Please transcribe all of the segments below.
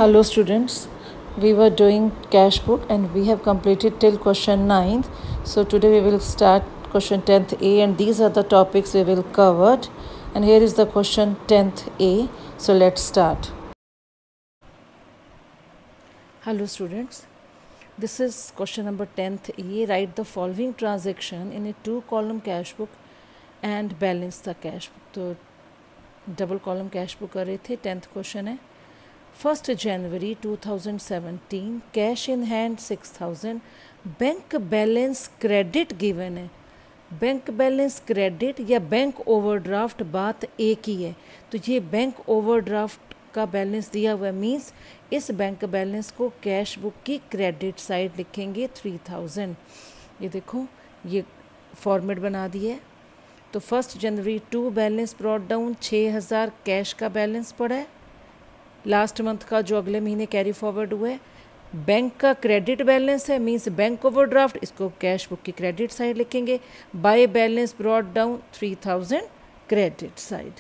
Hello students, we were doing cash book and we have completed till question 9th. So today we will start question 10th A and these are the topics we will cover. And here is the question 10th A. So let's start. Hello students, this is question number 10th A. Write the following transaction in a 2-column cash book and balance the cash book. तो double column cash book कर रहे थे. 10th question है. 1st January 2017 cash in hand 6000. Bank balance credit given है. Bank balance credit या bank overdraft बात एक ही है. तो ये बैंक ओवरड्राफ्ट का बैलेंस दिया हुआ मीन्स इस बैंक बैलेंस को कैश बुक की क्रेडिट साइड लिखेंगे 3000. ये देखो ये फॉर्मेट बना दिया है. तो 1st January 2 balance brought down 6000 cash का बैलेंस पड़ा है. लास्ट मंथ का जो अगले महीने कैरी फॉरवर्ड हुआ है. बैंक का क्रेडिट बैलेंस है मींस बैंक ओवरड्राफ्ट, इसको कैश बुक की क्रेडिट साइड लिखेंगे. By balance brought down 3000 credit side.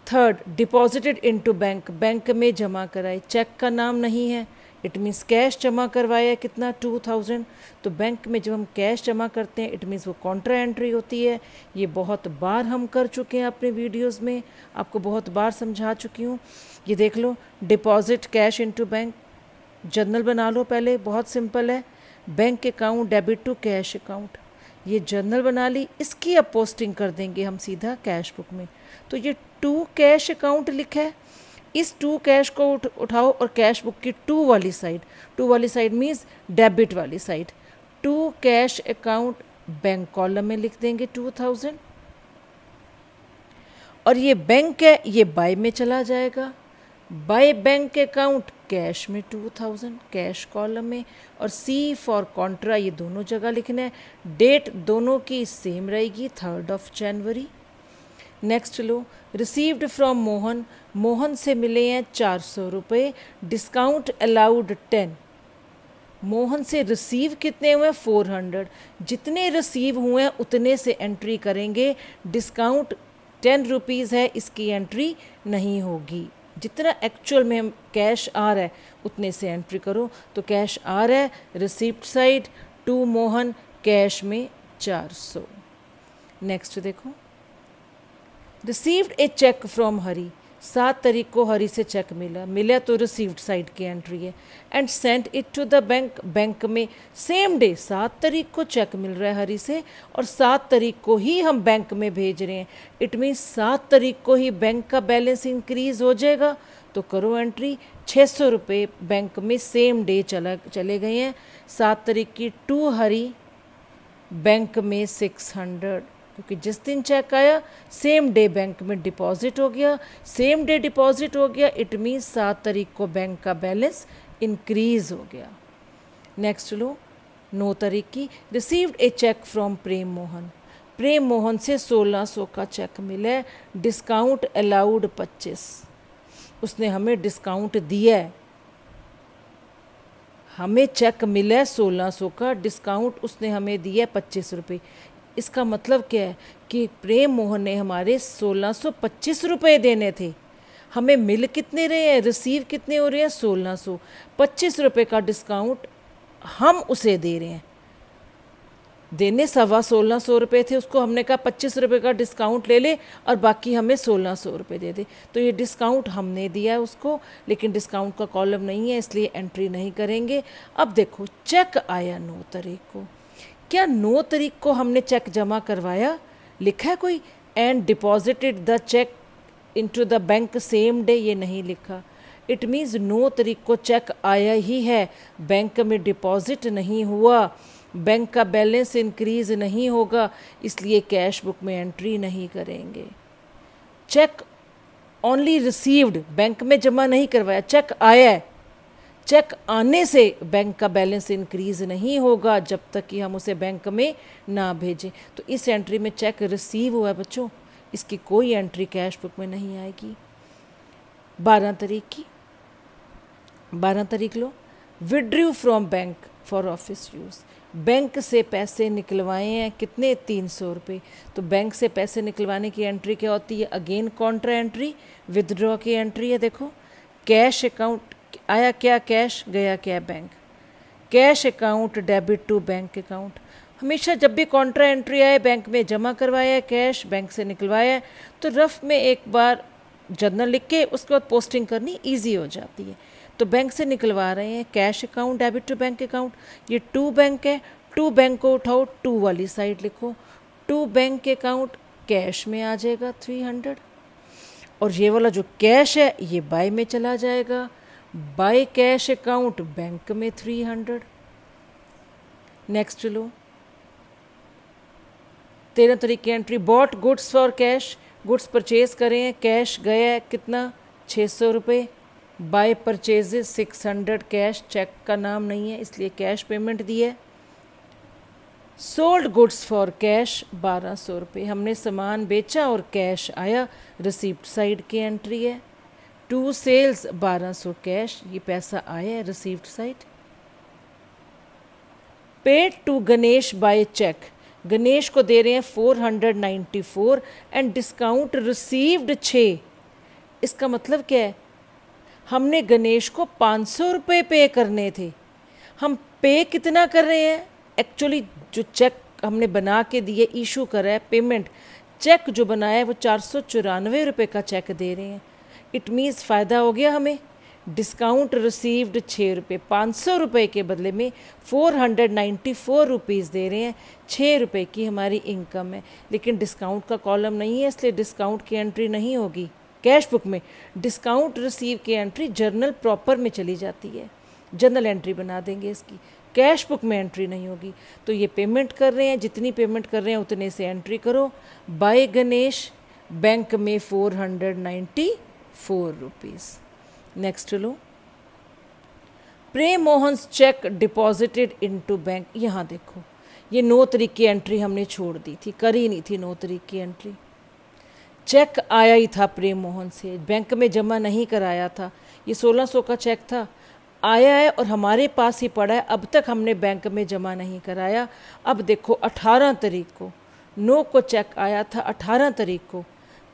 3rd deposited into bank, bank में जमा कराए. चेक का नाम नहीं है, इट मीन्स कैश जमा करवाया कितना 2000. तो बैंक में जब हम कैश जमा करते हैं इट मीन्स वो कॉन्ट्रा एंट्री होती है. ये बहुत बार हम कर चुके हैं अपने वीडियोस में, आपको बहुत बार समझा चुकी हूँ. ये देख लो, deposit cash into bank, journal बना लो पहले, बहुत सिंपल है. Bank account debit to cash account, ये जर्नल बना ली. इसकी अब पोस्टिंग कर देंगे हम सीधा कैश बुक में. तो ये टू कैश अकाउंट लिखा है. इस टू कैश को उठाओ और कैश बुक की टू वाली साइड मीन्स डेबिट वाली side. To cash account bank column में लिख देंगे 2000. और ये बैंक है, ये बाय में चला जाएगा. बाय बैंक अकाउंट कैश में 2000 कैश कॉलम में. और सी फॉर कॉन्ट्रा ये दोनों जगह लिखना है. डेट दोनों की सेम रहेगी 3rd of January. Next low, received from Mohan, Mohan से मिले हैं 400 रुपये. Discount allowed 10. मोहन से रिसीव कितने हुए 400. जितने रिसीव हुए हैं उतने से एंट्री करेंगे. डिस्काउंट 10 रुपीज़ है, इसकी एंट्री नहीं होगी. जितना एक्चुअल में हम कैश आ रहा है उतने से एंट्री करो. तो कैश आ रहा है receipt side to Mohan, cash में 400. नेक्स्ट देखो, received a cheque from Hari, 7 तारीख को हरी से चेक मिला तो रिसीव्ड साइड की एंट्री है. And sent it to the bank, bank में सेम डे 7 तारीख को चेक मिल रहा है हरी से और 7 तारीख को ही हम बैंक में भेज रहे हैं. इट मीन्स 7 तारीख को ही बैंक का बैलेंस इंक्रीज हो जाएगा. तो करो एंट्री. 600 रुपये बैंक में सेम डे चले गए हैं. 7 तारीख की टू हरी, बैंक में 600, क्योंकि जिस दिन चेक आया सेम डे बैंक में डिपॉजिट हो गया. सेम डे डिपॉजिट हो गया इट मीन्स 7 तारीख को बैंक का बैलेंस इंक्रीज हो गया. नेक्स्ट लो, 9 तारीख की, रिसीव्ड ए चेक फ्रॉम प्रेम मोहन, प्रेम मोहन से 1600 का चेक मिला है. डिस्काउंट अलाउड 25, उसने हमें डिस्काउंट दिया है. हमें चेक मिला है 1600 का, डिस्काउंट उसने हमें दिया है 25 रुपये. इसका मतलब क्या है कि प्रेम मोहन ने हमारे 1625 रुपये देने थे. हमें मिल कितने रहे हैं, रिसीव कितने हो रहे हैं 1600. 25 रुपये का डिस्काउंट हम उसे दे रहे हैं. देने 1650 रुपये थे, उसको हमने कहा 25 रुपये का डिस्काउंट ले ले और बाकी हमें 1600 रुपये दे दे. तो ये डिस्काउंट हमने दिया है उसको, लेकिन डिस्काउंट का कॉलम नहीं है इसलिए एंट्री नहीं करेंगे. अब देखो चेक आया 9 तारीख को. क्या 9 तारीख को हमने चेक जमा करवाया, लिखा है कोई and deposited the cheque into the bank same day, ये नहीं लिखा. इट मीन्स 9 तारीख को चेक आया ही है, बैंक में डिपॉजिट नहीं हुआ, बैंक का बैलेंस इंक्रीज नहीं होगा, इसलिए कैश बुक में एंट्री नहीं करेंगे. चेक ओनली रिसीव्ड, बैंक में जमा नहीं करवाया, चेक आया है. चेक आने से बैंक का बैलेंस इंक्रीज नहीं होगा जब तक कि हम उसे बैंक में ना भेजें. तो इस एंट्री में चेक रिसीव हुआ है बच्चों, इसकी कोई एंट्री कैश बुक में नहीं आएगी. 12 तारीख की, 12 तारीख लो, withdrew from bank for office use, bank से पैसे निकलवाए हैं कितने 300 रुपये. तो बैंक से पैसे निकलवाने की एंट्री क्या होती है, अगेन कॉन्ट्रा एंट्री, विदड्रॉ की एंट्री है. देखो कैश अकाउंट आया क्या, कैश गया क्या, bank. Cash account debit to bank account. हमेशा जब भी कॉन्ट्रा एंट्री आए बैंक में जमा करवाया कैश, बैंक से निकलवाया, तो रफ में एक बार जर्नल लिख के उसके बाद पोस्टिंग करनी ईजी हो जाती है। तो बैंक से निकलवा रहे हैं cash account debit to bank account, ये टू बैंक है, टू बैंक को उठाओ, टू वाली साइड लिखो, टू बैंक अकाउंट कैश में आ जाएगा 300, और ये वाला जो कैश है ये बाय में चला जाएगा, बाय कैश अकाउंट बैंक में 300। नेक्स्ट लो 13 तारीख की entry, bought goods for cash, goods purchase करें, कैश गया कितना 600 रुपये, बाय परचेजेस 600 कैश, चेक का नाम नहीं है इसलिए कैश पेमेंट दी है। सोल्ड गुड्स फॉर कैश 1200 रुपये, हमने सामान बेचा और कैश आया, रिसीप्ट साइड की एंट्री है। टू सेल्स 1200 कैश, ये पैसा आया है receipt side. Paid to Ganesh by cheque, Ganesh को दे रहे हैं 494 एंड डिस्काउंट रिसीव्ड 6। इसका मतलब क्या है, हमने गणेश को 500 रुपये पे करने थे, हम पे कितना कर रहे हैं, एक्चुअली जो चेक हमने बना के दिए इशू करा है पेमेंट, चेक जो बनाया है वो 494 रुपये का चेक दे रहे हैं। इट मीन्स फ़ायदा हो गया हमें, डिस्काउंट रिसीव्ड 6 रुपये, 500 रुपये के बदले में 494 रुपीज़ दे रहे हैं, 6 रुपये की हमारी इनकम है। लेकिन डिस्काउंट का कॉलम नहीं है इसलिए डिस्काउंट की एंट्री नहीं होगी कैश बुक में। डिस्काउंट रिसीव की एंट्री जर्नल प्रॉपर में चली जाती है, जर्नल एंट्री बना देंगे इसकी, कैश बुक में एंट्री नहीं होगी। तो ये पेमेंट कर रहे हैं, जितनी पेमेंट कर रहे हैं उतने से एंट्री करो। बाय गणेश बैंक में 494 रुपीज़। नेक्स्ट लो, Prem Mohan's cheque deposited into bank, यहाँ देखो ये 9 तारीख की एंट्री हमने छोड़ दी थी, करी नहीं थी 9 तारीख की एंट्री। चेक आया ही था प्रेम मोहन से, बैंक में जमा नहीं कराया था, ये 1600 का चेक था, आया है और हमारे पास ही पड़ा है, अब तक हमने बैंक में जमा नहीं कराया। अब देखो 18 तारीख को 9 को चेक आया था, 18 तारीख को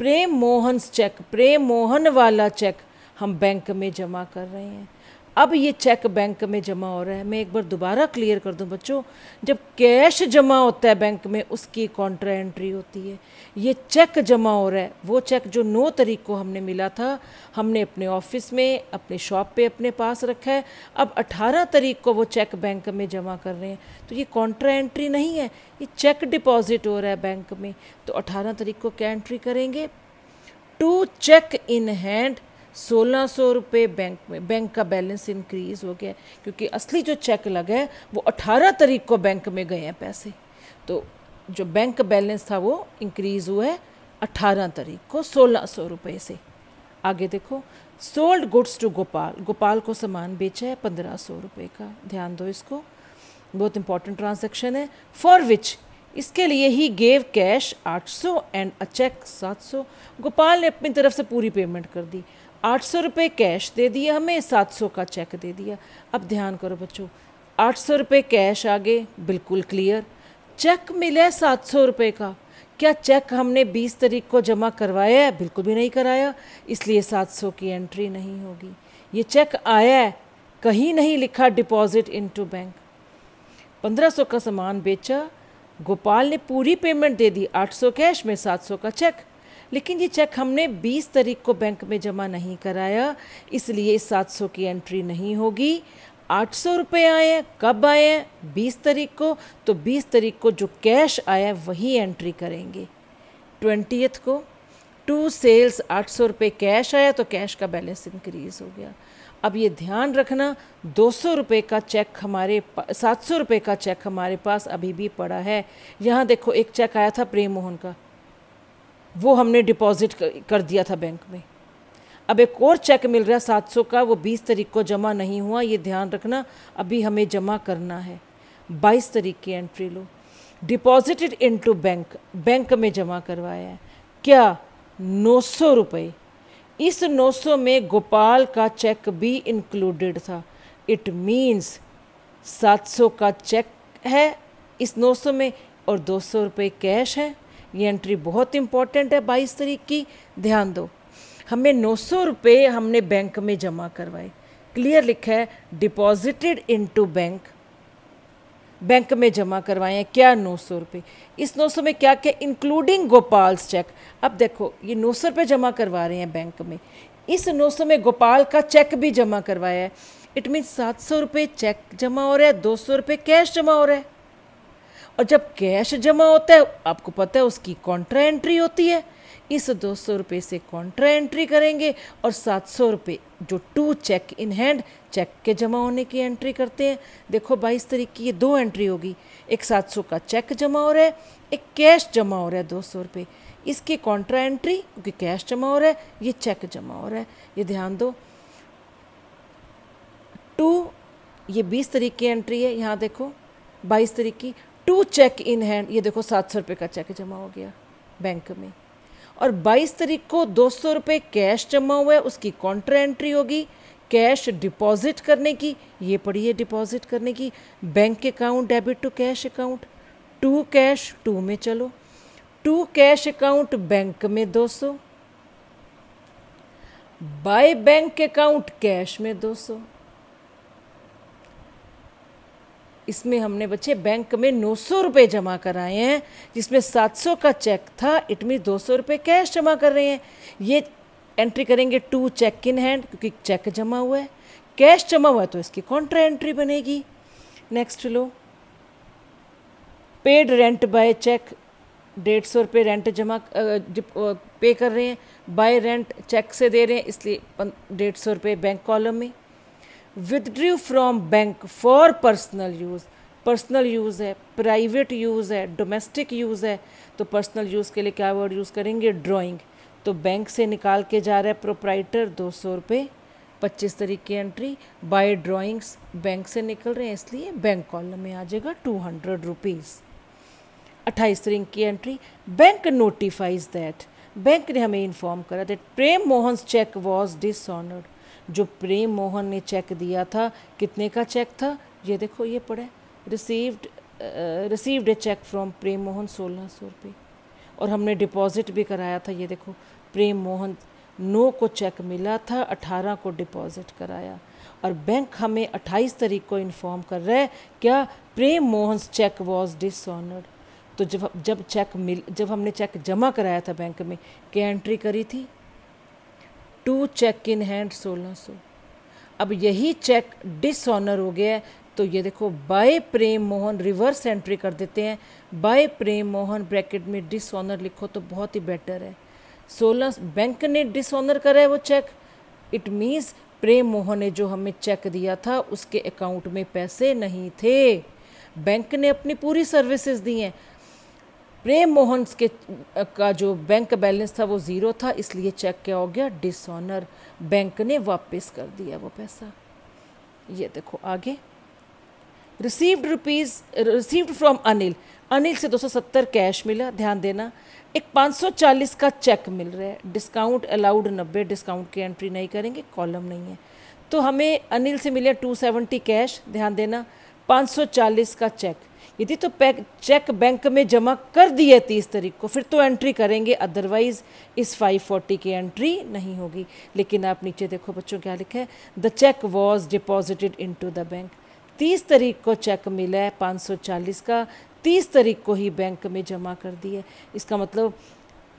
प्रेम मोहन्स चेक, प्रेम मोहन वाला चेक हम बैंक में जमा कर रहे हैं। अब ये चेक बैंक में जमा हो रहा है। मैं एक बार दोबारा क्लियर कर दूं बच्चों, जब कैश जमा होता है बैंक में उसकी कॉन्ट्रा एंट्री होती है। ये चेक जमा हो रहा है, वो चेक जो 9 तारीख को हमने मिला था, हमने अपने ऑफिस में अपने शॉप पे अपने पास रखा है। अब 18 तारीख को वो चेक बैंक में जमा कर रहे हैं, तो ये कॉन्ट्रा एंट्री नहीं है, ये चेक डिपॉजिट हो रहा है बैंक में। तो 18 तारीख को क्या एंट्री करेंगे, टू चेक इन हैंड 1600 रुपये बैंक में। बैंक का बैलेंस इंक्रीज हो गया क्योंकि असली जो चेक लगा है वो 18 तारीख को बैंक में गए हैं पैसे, तो जो बैंक बैलेंस था वो इंक्रीज हुआ है 18 तारीख को 1600 रुपये से। आगे देखो, sold goods to Gopal, Gopal को सामान बेचा है 1500 रुपये का, ध्यान दो इसको, बहुत इंपॉर्टेंट ट्रांजैक्शन है। फॉर विच, इसके लिए ही gave cash 800 and a cheque 700। Gopal ने अपनी तरफ से पूरी पेमेंट कर दी, 800 रुपये कैश दे दिया हमें, 700 का चेक दे दिया। अब ध्यान करो बच्चों, 800 रुपये कैश आगे बिल्कुल क्लियर, चेक मिला है 700 रुपये का। क्या चेक हमने 20 तारीख को जमा करवाया है? बिल्कुल भी नहीं कराया, इसलिए 700 की एंट्री नहीं होगी। ये चेक आया है, कहीं नहीं लिखा डिपॉजिट इनटू बैंक। 1500 का सामान बेचा, गोपाल ने पूरी पेमेंट दे दी, 800 कैश में 700 का चेक, लेकिन ये चेक हमने 20 तारीख को बैंक में जमा नहीं कराया, इसलिए इस 700 की एंट्री नहीं होगी। 800 रुपये आए हैं, कब आए हैं? 20 तारीख को, तो 20 तारीख को जो कैश आया वही एंट्री करेंगे। 20th को टू सेल्स 800 रुपये कैश आया तो कैश का बैलेंस इंक्रीज हो गया। अब ये ध्यान रखना, 200 रुपये का चेक हमारे 700 रुपये का चेक हमारे पास अभी भी पड़ा है। यहाँ देखो एक चेक आया था प्रेम मोहन का, वो हमने डिपॉजिट कर दिया था बैंक में। अब एक और चेक मिल रहा है 700 का, वो 20 तारीख को जमा नहीं हुआ, ये ध्यान रखना, अभी हमें जमा करना है। 22 तारीख की एंट्री लो, डिपॉजिटेड इनटू बैंक, बैंक में जमा करवाया है क्या? 900 रुपये। इस 900 में गोपाल का चेक भी इंक्लूडेड था। इट मीन्स 700 का चेक है इस 900 में और 200 रुपये कैश है। ये एंट्री बहुत इंपॉर्टेंट है 22 तारीख की, ध्यान दो। हमें 900 रुपये हमने बैंक में जमा करवाए, क्लियर लिखा है डिपॉजिटेड इनटू बैंक, बैंक में जमा करवाए हैं क्या 900 रुपये। इस 900 में क्या क्या, इंक्लूडिंग गोपाल्स चेक। अब देखो ये 900 रुपये जमा करवा रहे हैं बैंक में, इस 900 में गोपाल का चेक भी जमा करवाया है, इट मीन 700 रुपये चेक जमा हो रहा है, 200 रुपये कैश जमा हो रहा है। और जब कैश जमा होता है आपको पता है उसकी कॉन्ट्रा एंट्री होती है, इस 200 रुपये से कॉन्ट्रा एंट्री करेंगे और 700 रुपये जो to cheque in hand, cheque के जमा होने की एंट्री करते हैं। देखो 22 तारीख की ये 2 एंट्री होगी, एक 700 का चेक जमा हो रहा है, एक कैश जमा हो रहा है 200 रुपये, इसकी कॉन्ट्रा एंट्री क्योंकि कैश जमा हो रहा है, ये चेक जमा हो रहा है, ये ध्यान दो। 2 ये 20 तारीख की एंट्री है, यहाँ देखो 22 तारीख की, 2 चेक इन हैंड, ये देखो 700 रुपये का चेक जमा हो गया बैंक में। और 22 तारीख को 200 रुपये कैश जमा हुआ है, उसकी कॉन्ट्रा एंट्री होगी कैश डिपॉजिट करने की, ये पड़ी है डिपॉजिट करने की, bank account debit to cash account, 2 cash 2 में चलो, 2 कैश अकाउंट बैंक में 200, बाय बैंक अकाउंट कैश में 200। इसमें हमने बच्चे बैंक में 900 रुपये जमा कराए हैं, जिसमें 700 का चेक था, इट मीन 200 रुपये कैश जमा कर रहे हैं। ये एंट्री करेंगे 2 चेक इन हैंड क्योंकि चेक जमा हुआ है, कैश जमा हुआ है तो इसकी कॉन्ट्रा एंट्री बनेगी। नेक्स्ट लो, पेड रेंट बाय चेक, 150 रुपये रेंट जमा पे कर रहे हैं, बाय रेंट चेक से दे रहे हैं इसलिए 150 रुपये बैंक कॉलम में। Withdrew from bank for personal use, personal use है, प्राइवेट यूज़ है, डोमेस्टिक यूज़ है, तो पर्सनल यूज़ के लिए क्या वर्ड यूज़ करेंगे, ड्राइंग। तो बैंक से निकाल के जा रहा है प्रोप्राइटर 200 रुपये, 25 तारीख की एंट्री, बाय ड्राइंग्स बैंक से निकल रहे हैं इसलिए बैंक कॉलम में आ जाएगा 200 रुपीज़। 28 तारीख की entry, bank notifies that, bank ने हमें इन्फॉर्म करा that Prem Mohan cheque was dishonoured, जो प्रेम मोहन ने चेक दिया था, कितने का चेक था, ये देखो ये पड़ा है, रिसीव्ड ए चेक फ्रॉम प्रेम मोहन 1600 रुपये, और हमने डिपॉजिट भी कराया था, ये देखो प्रेम मोहन 9 को चेक मिला था, 18 को डिपॉजिट कराया, और बैंक हमें 28 तारीख को इन्फॉर्म कर रहा है क्या, प्रेम मोहन चेक वॉज डिसऑनर्ड। तो जब हमने चेक जमा कराया था बैंक में, क्या एंट्री करी थी, 2 चेक इन हैंड 1600। अब यही चेक डिसऑनर हो गया है तो ये देखो बाय प्रेम मोहन, रिवर्स एंट्री कर देते हैं, बाय प्रेम मोहन ब्रैकेट में डिसऑनर लिखो तो बहुत ही बेटर है। 16 बैंक ने डिसऑनर करा है वो चेक, इट मीन्स प्रेम मोहन ने जो हमें चेक दिया था उसके अकाउंट में पैसे नहीं थे, बैंक ने अपनी पूरी सर्विसेज दी हैं, प्रेम मोहन के का जो बैंक बैलेंस था वो 0 था, इसलिए चेक क्या हो गया, डिसऑनर, बैंक ने वापस कर दिया वो पैसा। ये देखो आगे, रिसीव्ड फ्रॉम अनिल, अनिल से 270 कैश मिला, ध्यान देना, एक 540 का चेक मिल रहा है, डिस्काउंट अलाउड 90, डिस्काउंट की एंट्री नहीं करेंगे, कॉलम नहीं है, तो हमें अनिल से मिले 270 कैश, ध्यान देना, 540 का चेक, यदि तो चेक बैंक में जमा कर दिए 30 तारीख को फिर तो एंट्री करेंगे, अदरवाइज इस 540 की एंट्री नहीं होगी। लेकिन आप नीचे देखो बच्चों क्या लिखा है, the cheque was deposited into the bank, 30 तारीख को चेक मिला है 540 का, 30 तारीख को ही बैंक में जमा कर दिए, इसका मतलब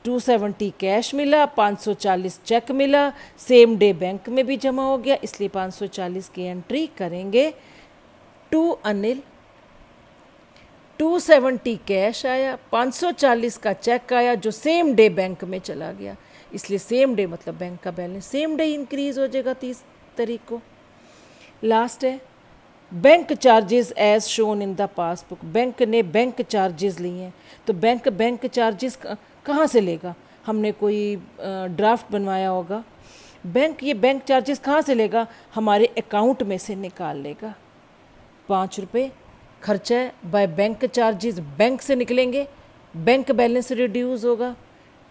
270 कैश मिला, 540 चेक मिला, सेम डे बैंक में भी जमा हो गया, इसलिए 540 की एंट्री करेंगे। टू अनिल, 270 कैश आया, 540 का चेक आया जो सेम डे बैंक में चला गया, इसलिए सेम डे मतलब बैंक का बैलेंस सेम डे इंक्रीज हो जाएगा 30 तारीख को। लास्ट है bank charges as shown in the passbook, bank ने बैंक चार्जेस लिए हैं, तो बैंक चार्जेस कहाँ से लेगा, हमने कोई ड्राफ्ट बनवाया होगा, बैंक ये बैंक चार्जेस कहाँ से लेगा, हमारे अकाउंट में से निकाल लेगा, 5 रुपये खर्चा है, बाय बैंक चार्जेस बैंक से निकलेंगे, बैंक बैलेंस रिड्यूस होगा।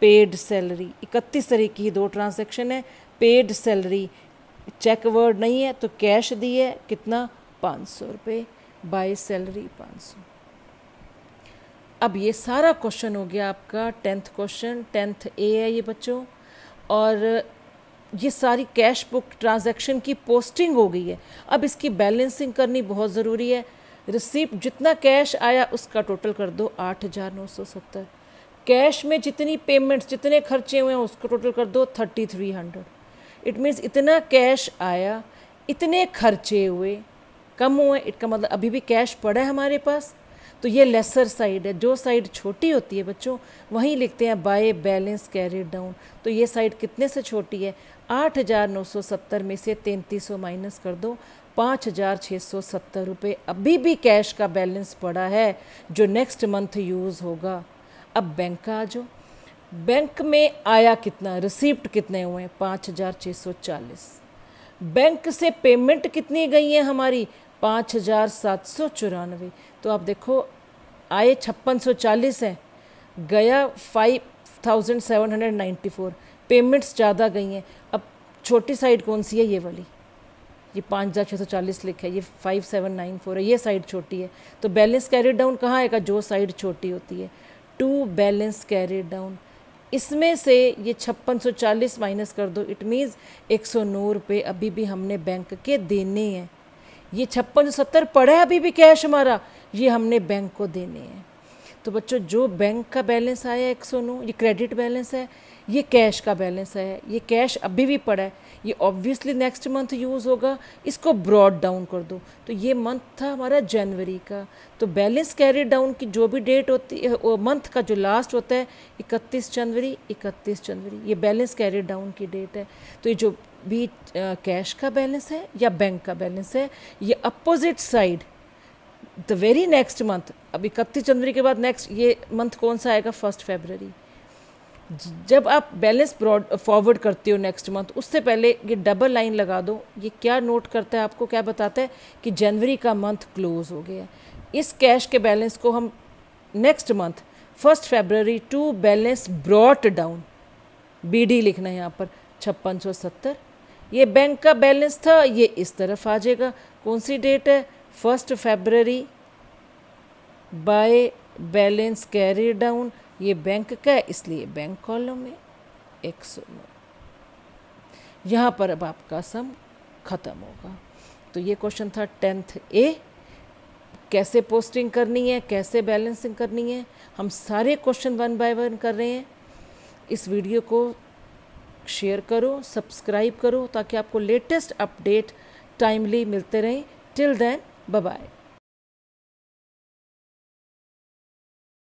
पेड सैलरी, 31 तारीख की 2 ट्रांजैक्शन है, पेड सैलरी चेक वर्ड नहीं है तो कैश दी है, कितना 500 रुपये, बाय सैलरी 500। अब ये सारा क्वेश्चन हो गया आपका 10th क्वेश्चन, 10th A है ये बच्चों, और ये सारी कैश बुक ट्रांजैक्शन की पोस्टिंग हो गई है। अब इसकी बैलेंसिंग करनी बहुत ज़रूरी है। रिसीप्ट जितना कैश आया उसका टोटल कर दो 8,970। कैश में जितनी पेमेंट्स जितने खर्चे हुए हैं उसको टोटल कर दो 3,300। इट मीन्स इतना कैश आया, इतने खर्चे हुए, कम हुए, इसका मतलब अभी भी कैश पड़ा है हमारे पास। तो ये लेसर साइड है। जो साइड छोटी होती है बच्चों वहीं लिखते हैं बाय बैलेंस कैरिड डाउन। तो ये साइड कितने से छोटी है? 8,970 में से 3,300 माइनस कर दो, 5,670 रुपये अभी भी कैश का बैलेंस पड़ा है जो नेक्स्ट मंथ यूज़ होगा। अब बैंक का आ जाओ। बैंक में आया कितना, रिसीप्ट कितने हुए? 5,640। बैंक से पेमेंट कितनी गई है हमारी? 5,794। तो आप देखो आए 5,640 है, गया 5,794। पेमेंट्स ज़्यादा गई हैं। अब छोटी साइड कौन सी है? ये वाली, ये 5,640 लिखा है, ये 5,794 है, ये साइड छोटी है। तो बैलेंस कैरी डाउन कहाँ आएगा? जो साइड छोटी होती है। टू बैलेंस कैरी डाउन, इसमें से ये 5,640 माइनस कर दो। इट मीन्स 109 रुपये अभी भी हमने बैंक के देने हैं। ये 5,670 पड़ा है अभी भी कैश हमारा, ये हमने बैंक को देने हैं। तो बच्चों जो बैंक का बैलेंस आया 109, ये क्रेडिट बैलेंस है, ये कैश का बैलेंस है। ये कैश अभी भी पड़ा है, ये ऑब्वियसली नेक्स्ट मंथ यूज़ होगा। इसको ब्रॉड डाउन कर दो। तो ये मंथ था हमारा जनवरी का। तो बैलेंस कैरी डाउन की जो भी डेट होती है, वो मंथ का जो लास्ट होता है 31 जनवरी, 31 जनवरी ये बैलेंस कैरी डाउन की डेट है। तो ये जो भी कैश का बैलेंस है या बैंक का बैलेंस है, ये opposite side the very next month, अब 31 जनवरी के बाद नेक्स्ट ये मंथ कौन सा आएगा? 1 फरवरी। जब आप बैलेंस ब्रॉड फॉरवर्ड करते हो नेक्स्ट मंथ, उससे पहले ये डबल लाइन लगा दो। ये क्या नोट करता है, आपको क्या बताता है कि जनवरी का मंथ क्लोज हो गया। इस कैश के बैलेंस को हम नेक्स्ट मंथ 1 फरवरी to balance brought down, BD लिखना है यहाँ पर 5,670। ये बैंक का बैलेंस था, ये इस तरफ आ जाएगा। कौन सी डेट है? 1 फरवरी बाय बैलेंस कैरी डाउन। ये बैंक का है इसलिए बैंक कॉलम में 109। यहाँ पर अब आपका सम खत्म होगा। तो ये क्वेश्चन था 10th A। कैसे पोस्टिंग करनी है, कैसे बैलेंसिंग करनी है, हम सारे क्वेश्चन 1 बाय 1 कर रहे हैं। इस वीडियो को शेयर करो, सब्सक्राइब करो ताकि आपको लेटेस्ट अपडेट टाइमली मिलते रहें। Till then bye bye.